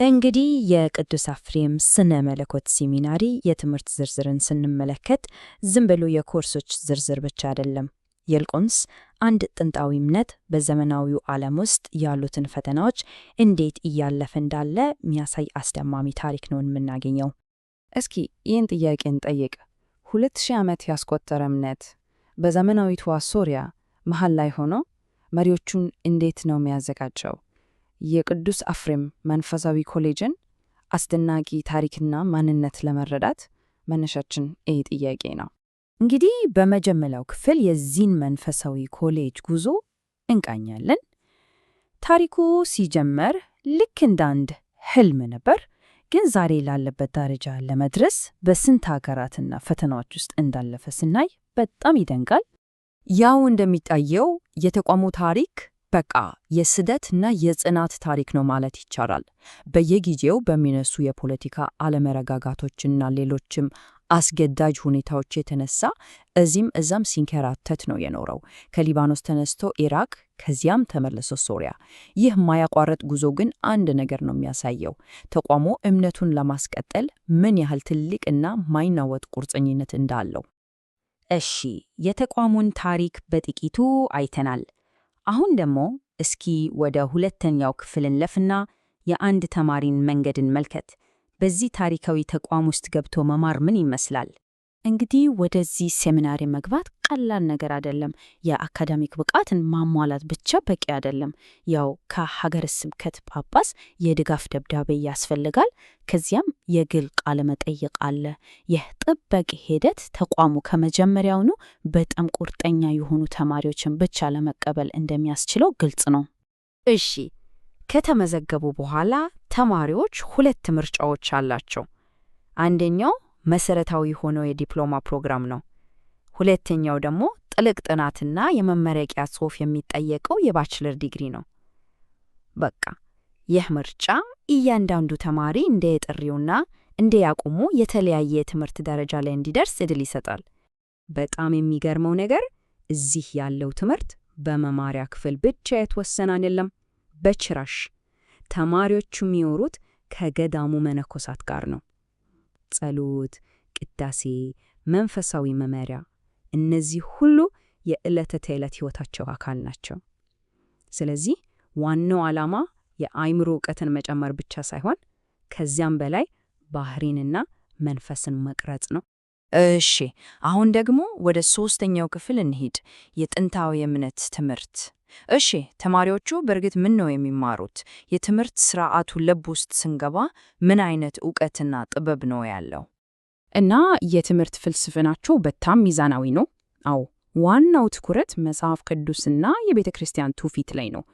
እንግዲህ የቅዱስ አፍሬም ስነ መለኮት ሴሚናሪ የትምህርት ዝርዝርን ስንመለከት ዝም ብሎ የኮርሶች ዝርዝር ብቻ አይደለም። ይልቁንስ አንድ ጥንታዊ እምነት በዘመናዊው ዓለም ውስጥ ያሉትን ፈተናዎች እንዴት እያለፈ እንዳለ የሚያሳይ አስደማሚ ታሪክ ነው የምናገኘው። እስኪ ይህን ጥያቄ እንጠይቅ። 2000 ዓመት ያስቆጠረ እምነት በዘመናዊቷ ሶሪያ መሃል ላይ ሆኖ መሪዎቹን እንዴት ነው የሚያዘጋጀው? የቅዱስ አፍሬም መንፈሳዊ ኮሌጅን አስደናቂ ታሪክና ማንነት ለመረዳት መነሻችን ይህ ጥያቄ ነው። እንግዲህ በመጀመሪያው ክፍል የዚህን መንፈሳዊ ኮሌጅ ጉዞ እንቃኛለን። ታሪኩ ሲጀመር ልክ እንደ አንድ ህልም ነበር፣ ግን ዛሬ ላለበት ደረጃ ለመድረስ በስንት ሀገራትና ፈተናዎች ውስጥ እንዳለፈ ስናይ በጣም ይደንቃል። ያው እንደሚታየው የተቋሙ ታሪክ በቃ የስደትና የጽናት ታሪክ ነው ማለት ይቻላል። በየጊዜው በሚነሱ የፖለቲካ አለመረጋጋቶችና ሌሎችም አስገዳጅ ሁኔታዎች የተነሳ እዚህም እዛም ሲንከራተት ነው የኖረው። ከሊባኖስ ተነስቶ ኢራቅ፣ ከዚያም ተመልሶ ሶሪያ። ይህ የማያቋርጥ ጉዞ ግን አንድ ነገር ነው የሚያሳየው፣ ተቋሙ እምነቱን ለማስቀጠል ምን ያህል ትልቅና ማይናወጥ ቁርጠኝነት እንዳለው። እሺ፣ የተቋሙን ታሪክ በጥቂቱ አይተናል። አሁን ደግሞ እስኪ ወደ ሁለተኛው ክፍል እንለፍና የአንድ ተማሪን መንገድ እንመልከት። በዚህ ታሪካዊ ተቋም ውስጥ ገብቶ መማር ምን ይመስላል? እንግዲህ ወደዚህ ሴሚናሪ መግባት ቀላል ነገር አይደለም። የአካዳሚክ ብቃትን ማሟላት ብቻ በቂ አይደለም። ያው ከሀገረ ስብከት ጳጳስ የድጋፍ ደብዳቤ ያስፈልጋል። ከዚያም የግል ቃለ መጠይቅ አለ። ይህ ጥብቅ ሂደት ተቋሙ ከመጀመሪያውኑ በጣም ቁርጠኛ የሆኑ ተማሪዎችን ብቻ ለመቀበል እንደሚያስችለው ግልጽ ነው። እሺ፣ ከተመዘገቡ በኋላ ተማሪዎች ሁለት ምርጫዎች አላቸው። አንደኛው መሰረታዊ ሆኖ የዲፕሎማ ፕሮግራም ነው። ሁለተኛው ደግሞ ጥልቅ ጥናትና የመመረቂያ ጽሑፍ የሚጠየቀው የባችለር ዲግሪ ነው። በቃ ይህ ምርጫ እያንዳንዱ ተማሪ እንደ የጥሪውና እንደ ያቁሙ የተለያየ የትምህርት ደረጃ ላይ እንዲደርስ ዕድል ይሰጣል። በጣም የሚገርመው ነገር እዚህ ያለው ትምህርት በመማሪያ ክፍል ብቻ የተወሰነ አይደለም። በጭራሽ ተማሪዎቹ የሚኖሩት ከገዳሙ መነኮሳት ጋር ነው። ጸሎት፣ ቅዳሴ፣ መንፈሳዊ መመሪያ፣ እነዚህ ሁሉ የዕለተ ተዕለት ሕይወታቸው አካል ናቸው። ስለዚህ ዋናው ዓላማ የአእምሮ ዕውቀትን መጨመር ብቻ ሳይሆን ከዚያም በላይ ባህሪንና መንፈስን መቅረጽ ነው። እሺ፣ አሁን ደግሞ ወደ ሶስተኛው ክፍል እንሂድ፣ የጥንታዊ እምነት ትምህርት። እሺ፣ ተማሪዎቹ በእርግጥ ምን ነው የሚማሩት? የትምህርት ስርዓቱ ልብ ውስጥ ስንገባ ምን አይነት ዕውቀትና ጥበብ ነው ያለው? እና የትምህርት ፍልስፍናቸው በጣም ሚዛናዊ ነው። አዎ፣ ዋናው ትኩረት መጽሐፍ ቅዱስና የቤተ ክርስቲያን ትውፊት ላይ ነው።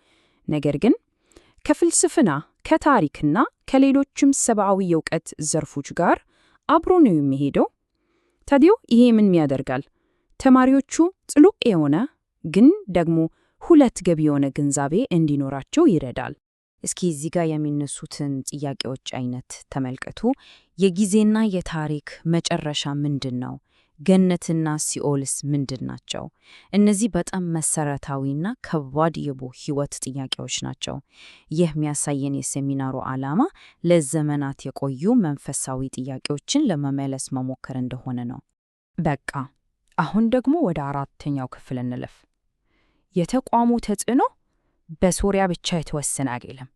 ነገር ግን ከፍልስፍና ከታሪክና ከሌሎችም ሰብአዊ የእውቀት ዘርፎች ጋር አብሮ ነው የሚሄደው። ታዲያ ይሄ ምን ያደርጋል? ተማሪዎቹ ጥልቅ የሆነ ግን ደግሞ ሁለት ገብ የሆነ ግንዛቤ እንዲኖራቸው ይረዳል። እስኪ እዚህ ጋር የሚነሱትን ጥያቄዎች አይነት ተመልከቱ። የጊዜና የታሪክ መጨረሻ ምንድን ነው? ገነትና ሲኦልስ ምንድን ናቸው? እነዚህ በጣም መሰረታዊና ከባድ የሕይወት ጥያቄዎች ናቸው። ይህ የሚያሳየን የሴሚናሩ ዓላማ ለዘመናት የቆዩ መንፈሳዊ ጥያቄዎችን ለመመለስ መሞከር እንደሆነ ነው። በቃ አሁን ደግሞ ወደ አራተኛው ክፍል እንለፍ። የተቋሙ ተጽዕኖ በሶሪያ ብቻ የተወሰነ አይደለም፣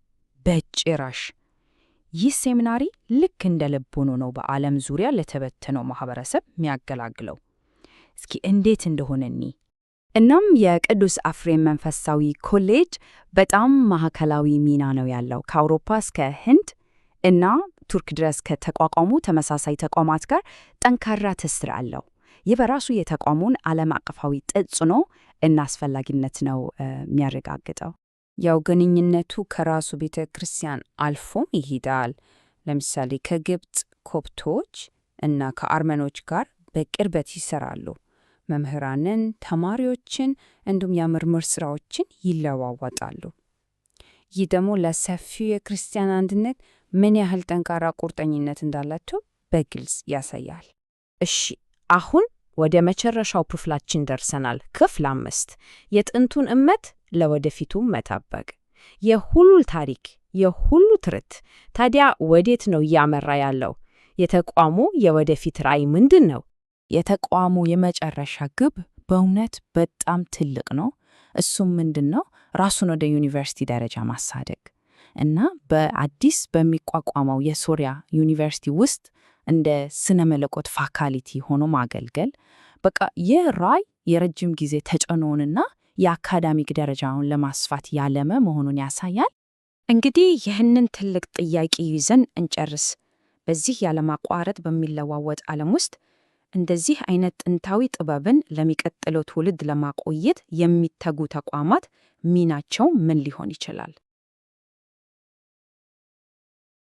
በጭራሽ። ይህ ሴሚናሪ ልክ እንደ ልብ ሆኖ ነው በዓለም ዙሪያ ለተበተነው ማህበረሰብ የሚያገለግለው። እስኪ እንዴት እንደሆነ እናም የቅዱስ አፍሬም መንፈሳዊ ኮሌጅ በጣም ማዕከላዊ ሚና ነው ያለው። ከአውሮፓ እስከ ህንድ እና ቱርክ ድረስ ከተቋቋሙ ተመሳሳይ ተቋማት ጋር ጠንካራ ትስስር አለው። ይህ በራሱ የተቋሙን ዓለም አቀፋዊ ተጽዕኖ እና አስፈላጊነት ነው የሚያረጋግጠው። ያው ግንኙነቱ ከራሱ ቤተ ክርስቲያን አልፎም ይሄዳል። ለምሳሌ ከግብፅ ኮፕቶች እና ከአርመኖች ጋር በቅርበት ይሰራሉ። መምህራንን፣ ተማሪዎችን እንዲሁም የምርምር ስራዎችን ይለዋወጣሉ። ይህ ደግሞ ለሰፊው የክርስቲያን አንድነት ምን ያህል ጠንካራ ቁርጠኝነት እንዳላቸው በግልጽ ያሳያል። እሺ፣ አሁን ወደ መጨረሻው ክፍላችን ደርሰናል። ክፍል 5 የጥንቱን እምነት ለወደፊቱ መጠበቅ። የሁሉ ታሪክ የሁሉ ትርት። ታዲያ ወዴት ነው እያመራ ያለው? የተቋሙ የወደፊት ራዕይ ምንድን ነው? የተቋሙ የመጨረሻ ግብ በእውነት በጣም ትልቅ ነው። እሱም ምንድን ነው? ራሱን ወደ ዩኒቨርሲቲ ደረጃ ማሳደግ እና በአዲስ በሚቋቋመው የሶሪያ ዩኒቨርሲቲ ውስጥ እንደ ስነ መለኮት ፋካልቲ ሆኖ ማገልገል። በቃ ይህ ራዕይ የረጅም ጊዜ ተጽዕኖውንና የአካዳሚክ ደረጃውን ለማስፋት ያለመ መሆኑን ያሳያል። እንግዲህ ይህንን ትልቅ ጥያቄ ይዘን እንጨርስ። በዚህ ያለማቋረጥ በሚለዋወጥ ዓለም ውስጥ እንደዚህ አይነት ጥንታዊ ጥበብን ለሚቀጥለው ትውልድ ለማቆየት የሚተጉ ተቋማት ሚናቸው ምን ሊሆን ይችላል?